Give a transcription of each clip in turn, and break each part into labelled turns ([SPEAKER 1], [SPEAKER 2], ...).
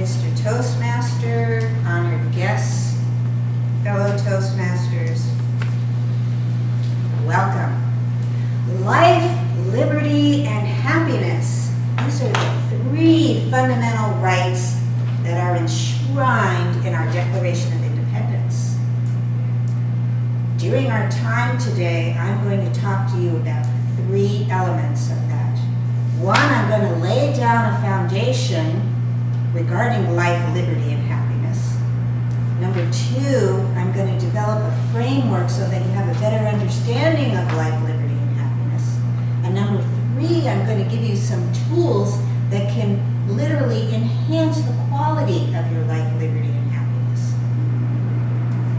[SPEAKER 1] Mr. Toastmaster, honored guests, fellow Toastmasters, welcome. Life, liberty, and happiness. These are the three fundamental rights that are enshrined in our Declaration of Independence. During our time today, I'm going to talk to you about three elements of that. One, I'm going to lay down a foundation regarding life, liberty, and happiness. Number two, I'm going to develop a framework so that you have a better understanding of life, liberty, and happiness. And number three, I'm going to give you some tools that can literally enhance the quality of your life, liberty, and happiness.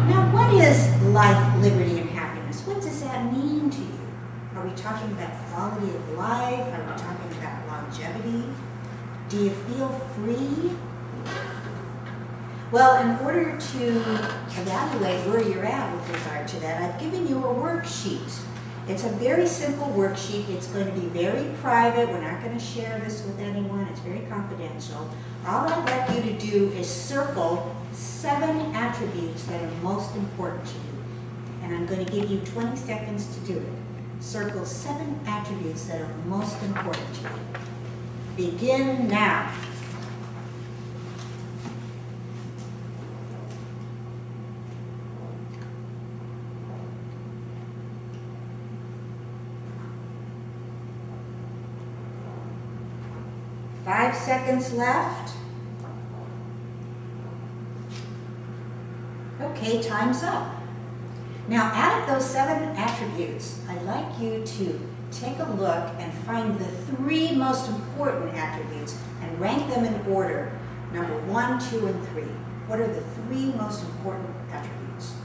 [SPEAKER 1] Now, what is life, liberty, and happiness? What does that mean to you? Are we talking about quality of life? Are we talking about longevity? Do you feel free? Well, in order to evaluate where you're at with regard to that, I've given you a worksheet. It's a very simple worksheet. It's going to be very private. We're not going to share this with anyone. It's very confidential. All I'd like you to do is circle 7 attributes that are most important to you. And I'm going to give you 20 seconds to do it. Circle 7 attributes that are most important to you. Begin now. Five seconds left. Okay, time's up. Now, out of those 7 attributes, I'd like you to take a look and find the 3 most important attributes and rank them in order, number 1, 2, and 3. What are the 3 most important attributes?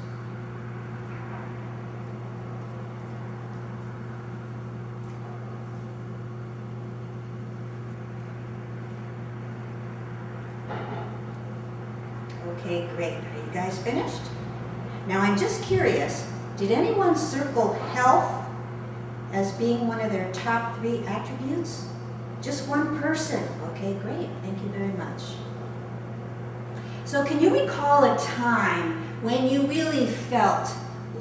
[SPEAKER 1] Okay, great. Are you guys finished? Now, I'm just curious, did anyone circle health as being one of their top 3 attributes? Just one person. Okay, great. Thank you very much. So can you recall a time when you really felt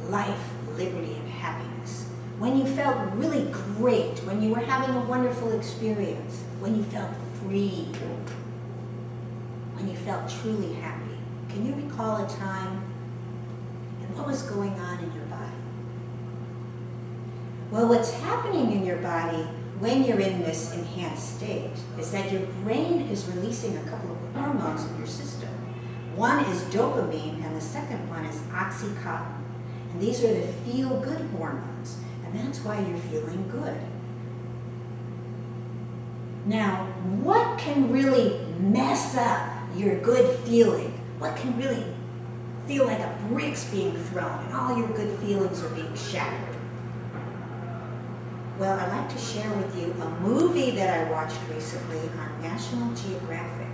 [SPEAKER 1] life, liberty, and happiness? When you felt really great, when you were having a wonderful experience, when you felt free, when you felt truly happy? Can you recall a time? And what was going on in your body? Well, what's happening in your body when you're in this enhanced state is that your brain is releasing a couple of hormones in your system. One is dopamine, and the second one is oxytocin. And these are the feel-good hormones, and that's why you're feeling good. Now, what can really mess up your good feeling? What can really feel like a brick's being thrown and all your good feelings are being shattered? Well, I'd like to share with you a movie that I watched recently on National Geographic.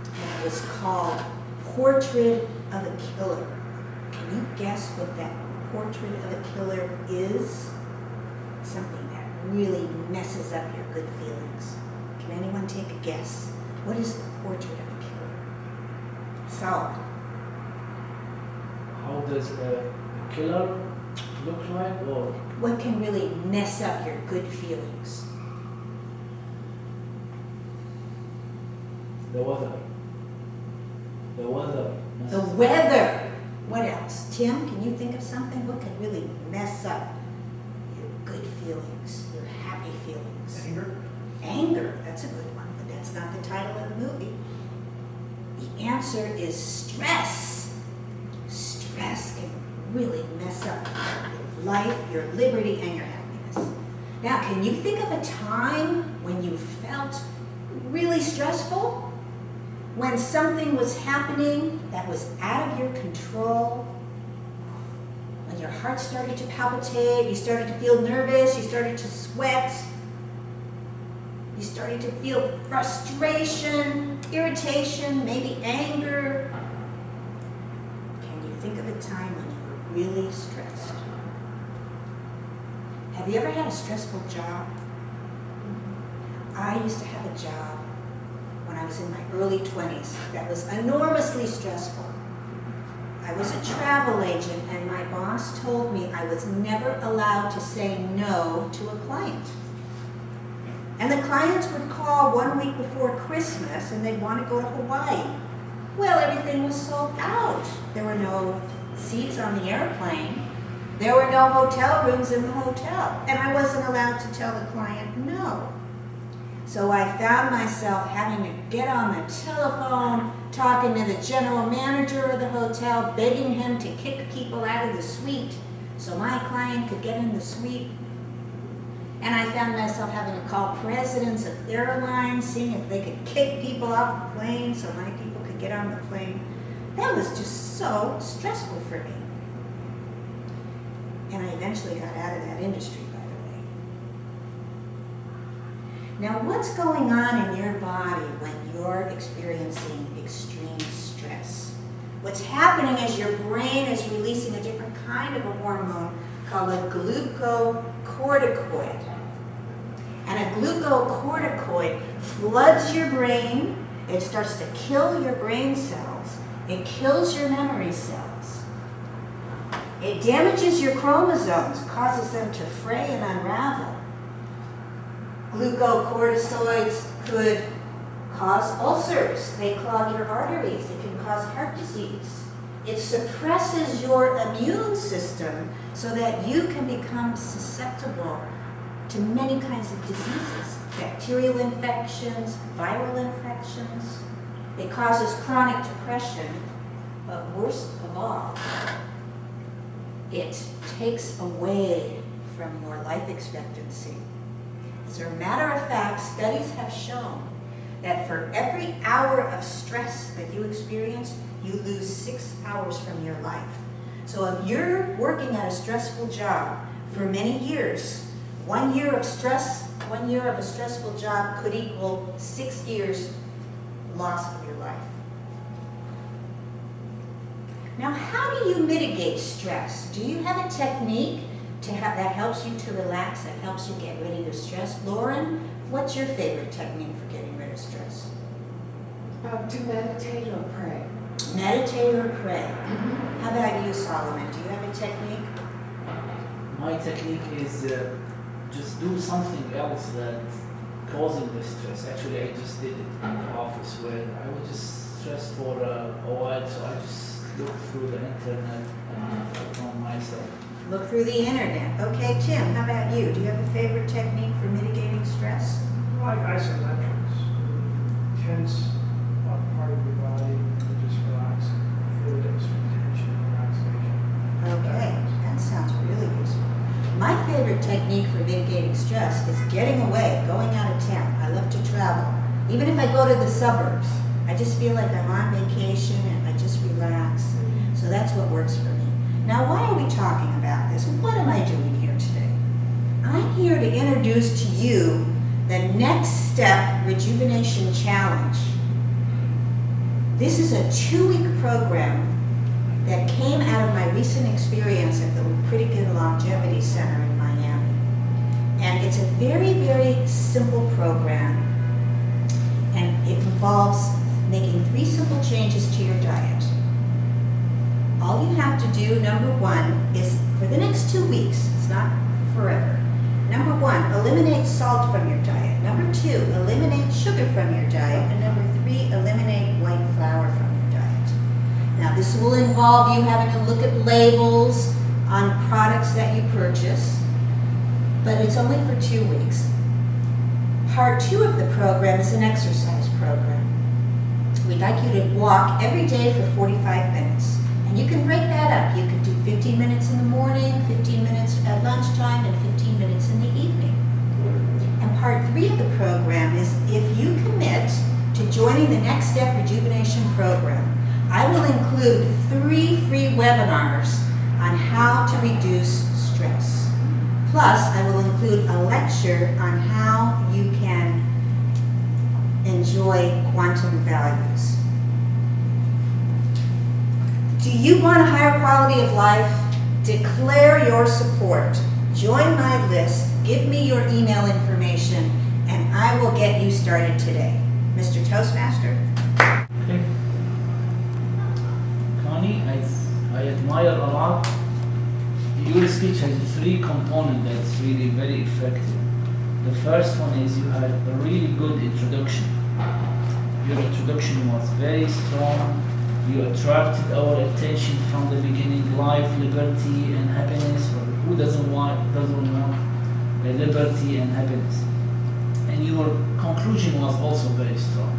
[SPEAKER 1] And it was called Portrait of a Killer. Can you guess what that portrait of a killer is? It's something that really messes up your good feelings. Can anyone take a guess? What is the portrait of a killer? Solomon.
[SPEAKER 2] How does a killer look like, or
[SPEAKER 1] what can really mess up your good feelings?
[SPEAKER 2] the weather? The weather.
[SPEAKER 1] The weather. What else? Tim, can you think of something? What can really mess up your good feelings, your happy feelings?
[SPEAKER 3] Anger.
[SPEAKER 1] Anger, that's a good one, but that's not the title of the movie. The answer is stress. Stress can really mess up your life, your liberty, and your happiness. Now, can you think of a time when you felt really stressful? When something was happening that was out of your control? When your heart started to palpitate, you started to feel nervous, you started to sweat, you started to feel frustration, irritation, maybe anger. Can you think of a time when you were really stressed? Have you ever had a stressful job? I used to have a job when I was in my early 20s that was enormously stressful. I was a travel agent, and my boss told me I was never allowed to say no to a client. And the clients would call 1 week before Christmas and they'd want to go to Hawaii. Well, everything was sold out. There were no seats on the airplane. There were no hotel rooms in the hotel. And I wasn't allowed to tell the client no. So I found myself having to get on the telephone, talking to the general manager of the hotel, begging him to kick people out of the suite so my client could get in the suite. And I found myself having to call presidents of airlines, seeing if they could kick people off the plane so my people could get on the plane. That was just so stressful for me. And I eventually got out of that industry, by the way. Now, what's going on in your body when you're experiencing extreme stress? What's happening is your brain is releasing a different kind of a hormone called a glucocorticoid. And a glucocorticoid floods your brain. It starts to kill your brain cells. It kills your memory cells. It damages your chromosomes, causes them to fray and unravel. Glucocorticoids could cause ulcers. They clog your arteries. It can cause heart disease. It suppresses your immune system so that you can become susceptible to many kinds of diseases, bacterial infections, viral infections. It causes chronic depression, but worst of all, it takes away from your life expectancy. As a matter of fact, studies have shown that for every hour of stress that you experience, you lose 6 hours from your life. So if you're working at a stressful job for many years, 1 year of stress, 1 year of a stressful job could equal 6 years loss of your life. Now, how do you mitigate stress? Do you have a technique that helps you to relax, that helps you get rid of your stress? Lauren, what's your favorite technique for getting rid of stress?
[SPEAKER 3] To meditate or pray.
[SPEAKER 1] Meditate or pray. How about you, Solomon? Do you have a technique?
[SPEAKER 2] My technique is just do something else that's causing the stress. Actually, I just did it in the office where I was just stressed for a while, so I just looked through the internet and found myself.
[SPEAKER 1] Look through the internet. Okay, Tim, how about you? Do you have a favorite technique for mitigating stress?
[SPEAKER 4] Like isometrics, tense part of your body, and just relax, feel the extra tension and relaxation.
[SPEAKER 1] Okay, that sounds really useful. My favorite technique for mitigating stress is getting away, going out of town. I love to travel. Even if I go to the suburbs, I just feel like I'm on vacation and I just relax. So that's what works for me. Now, why are we talking about this? What am I doing here today? I'm here to introduce to you the Next Step Rejuvenation Challenge. This is a 2-week program that came out of my recent experience at the Pretty Good Longevity Center in Miami. And it's a very, very simple program, and it involves making 3 simple changes to your diet. All you have to do, number 1, is for the next 2 weeks, it's not forever. Number 1, eliminate salt from your diet. Number 2, eliminate sugar from your diet. And number 3, eliminate white flour from your diet. Now, this will involve you having to look at labels on products that you purchase, but it's only for 2 weeks. Part 2 of the program is an exercise program. We'd like you to walk every day for 45 minutes. And you can break that up. You could do 15 minutes in the morning, 15 minutes at lunchtime, and 15 minutes in the evening. And part 3 of the program is if you commit to joining the Next Step Rejuvenation Program, I will include 3 free webinars on how to reduce stress. Plus, I will include a lecture on how you can enjoy quantum values. Do you want a higher quality of life? Declare your support. Join my list. Give me your email information, and I will get you started today. Mr. Toastmaster?
[SPEAKER 2] Okay. Connie, I admire a lot. Your speech has three components that's really very effective. The first one is you had a really good introduction. Your introduction was very strong. You attracted our attention from the beginning. Life, liberty, and happiness. Who doesn't want liberty and happiness? And your conclusion was also very strong.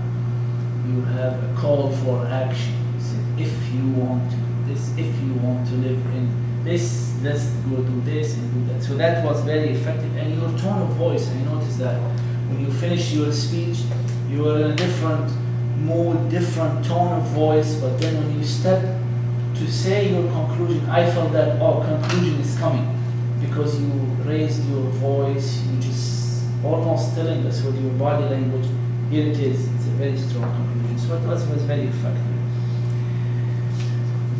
[SPEAKER 2] You have a call for action. You said, if you want to do this, if you want to live in this, let's go do this and do that. So that was very effective. And your tone of voice, I noticed that when you finish your speech, you were in a different mood, different tone of voice, but then when you step to say your conclusion, I felt that, oh, conclusion is coming, because you raised your voice, you just almost telling us with your body language, here it is, it's a very strong conclusion. So it was very effective.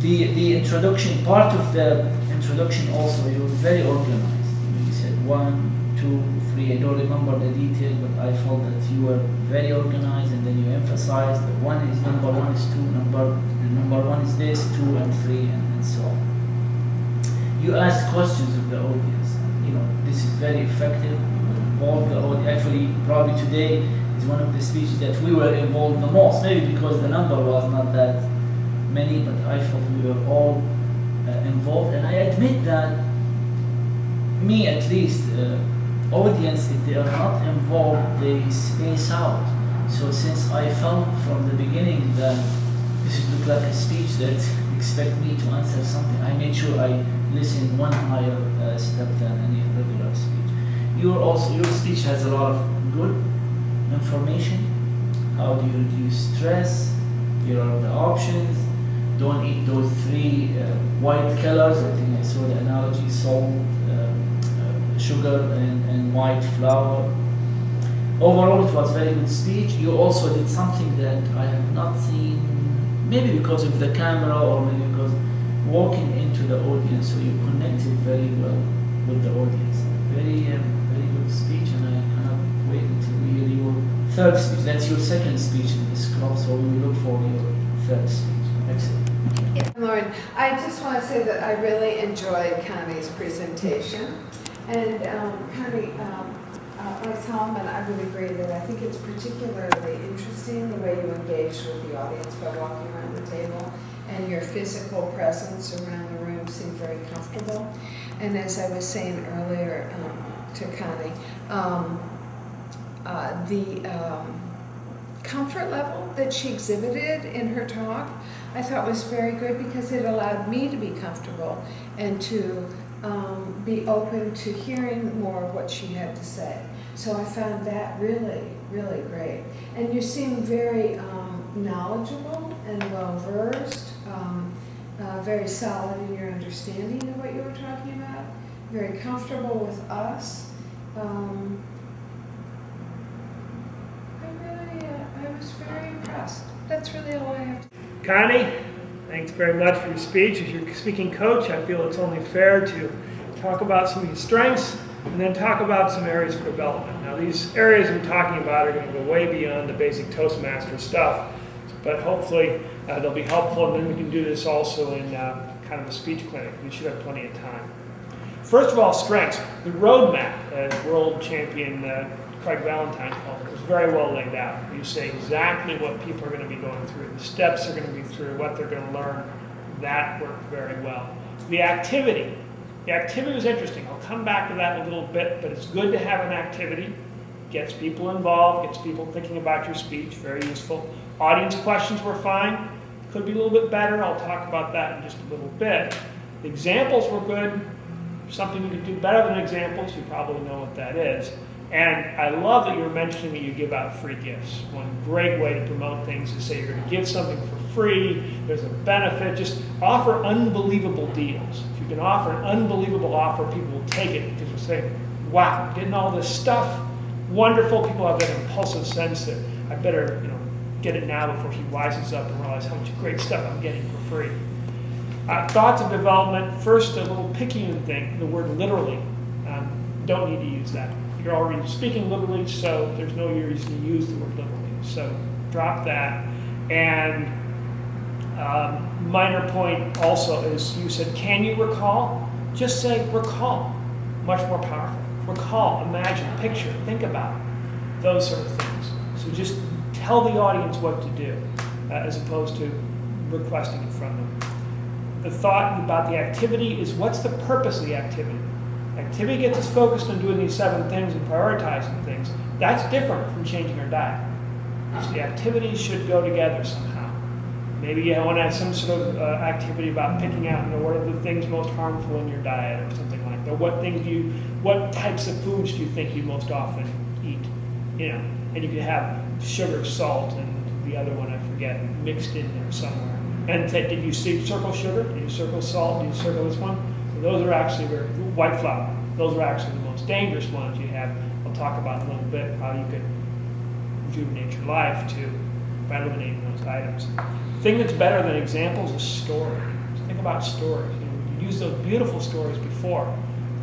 [SPEAKER 2] The introduction, part of the introduction also, you were very organized. You said 1, 2, 3, I don't remember the detail, but I felt that you were very organized, and then you emphasized that number one is 2, number 1 is this, 2 and 3, and so on. You asked questions of the audience. You know, this is very effective. You involved the audience. Actually, probably today is one of the speeches that we were involved the most, maybe because the number was not that many, but I felt we were all involved. And I admit that, me at least, audience, if they are not involved, they space out. So since I felt from the beginning that this looked like a speech that expect me to answer something, I made sure I listen one higher step than any regular speech. Your speech has a lot of good information. How do you reduce stress? Here are the options. Don't eat those 3 white killers. I think I saw the analogy: salt, sugar, and white flour. Overall, it was a very good speech. You also did something that I have not seen, maybe because of the camera or maybe because walking into the audience, so you connected very well with the audience. Very good speech, and I cannot wait until we hear your third speech. That's your second speech in this club, so we look for your third speech. Excellent.
[SPEAKER 3] Lauren, I just want to say that I really enjoyed Connie's presentation. And Connie, like Solomon, I would agree that I think it's particularly interesting the way you engaged with the audience by walking around the table, and your physical presence around the room seemed very comfortable. And as I was saying earlier to Connie, the comfort level that she exhibited in her talk, I thought was very good, because it allowed me to be comfortable and to be open to hearing more of what she had to say. So I found that really, really great. And you seem very knowledgeable and well-versed, very solid in your understanding of what you were talking about, very comfortable with us. I was very impressed. That's really all I have to say.
[SPEAKER 4] Connie, thanks very much for your speech. As your speaking coach, I feel it's only fair to talk about some of your strengths and then talk about some areas for development. Now, these areas I'm talking about are going to go way beyond the basic Toastmaster stuff, but hopefully they'll be helpful, and then we can do this also in kind of a speech clinic. We should have plenty of time. First of all, strengths. The roadmap, as world champion Craig Valentine called it, was very well laid out. You say exactly what people are going to be going through, the steps they're going to be through, what they're going to learn. That worked very well. The activity was interesting. I'll come back to that in a little bit, but it's good to have an activity. Gets people involved, gets people thinking about your speech, very useful. Audience questions were fine. Could be a little bit better. I'll talk about that in just a little bit. The examples were good. Something you could do better than examples. You probably know what that is. And I love that you were mentioning that you give out free gifts. One great way to promote things is say you're going to give something for free, there's a benefit. Just offer unbelievable deals. If you can offer an unbelievable offer, people will take it, because they'll say, wow, I'm getting all this stuff, wonderful. People have that impulsive sense that I better get it now before he wises up and realize how much great stuff I'm getting for free. Thoughts of development. First, a little picayune thing, the word literally. Don't need to use that. You're already speaking literally, so there's no reason to use the word literally. So drop that. And minor point also is you said, can you recall? Just say recall, much more powerful. Recall, imagine, picture, think about it, those sort of things. So just tell the audience what to do as opposed to requesting it from them. The thought about the activity is, what's the purpose of the activity? Activity gets us focused on doing these 7 things and prioritizing things. That's different from changing our diet. So the activities should go together somehow. Maybe you want to have some sort of activity about picking out, what are the things most harmful in your diet or something like that. What types of foods do you think you most often eat? And you could have sugar, salt, and the other one I forget, mixed in there somewhere. And did you circle sugar? Did you circle salt? Did you circle this one? So those are actually white flour. Those are actually the most dangerous ones you have. I'll talk about in a little bit how you could rejuvenate your life by eliminating those items. The thing that's better than examples is stories. Think about stories. You used those beautiful stories before.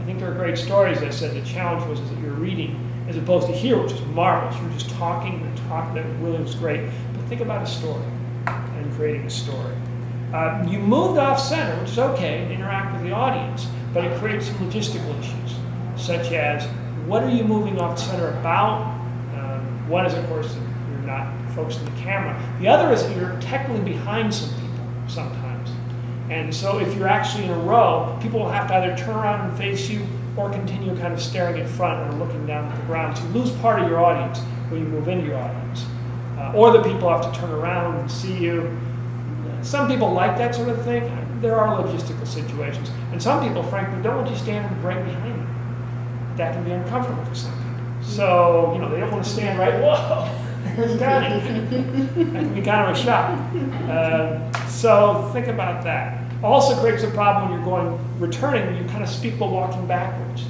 [SPEAKER 4] I think they're great stories. I said the challenge was that you're reading as opposed to here, which is marvelous. You're just talking and talking. That really was great. But think about a story and creating a story. You moved off center, which is okay, and interact with the audience, but it creates some logistical issues, such as what are you moving off center about? One is, of course, that you're not focused on the camera. The other is that you're technically behind some people sometimes. And so if you're actually in a row, people will have to either turn around and face you or continue kind of staring in front or looking down at the ground. So you lose part of your audience when you move into your audience. Or the people have to turn around and see you. Some people like that sort of thing. There are logistical situations. And some people, frankly, don't want you standing right behind them. That can be uncomfortable for some people. So, they don't want to stand right, whoa, there's Connie. That can be kind of a shock. So think about that. Also creates a problem when you're returning, when you kind of speak while walking backwards.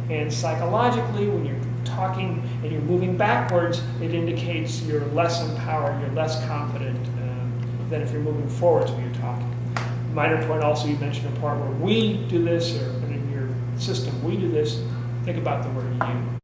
[SPEAKER 4] And psychologically, when you're talking and you're moving backwards, it indicates you're less empowered, you're less confident than if you're moving forwards when you're talking. Minor point also, you mentioned a part where we do this, or in your system we do this. Think about the word you.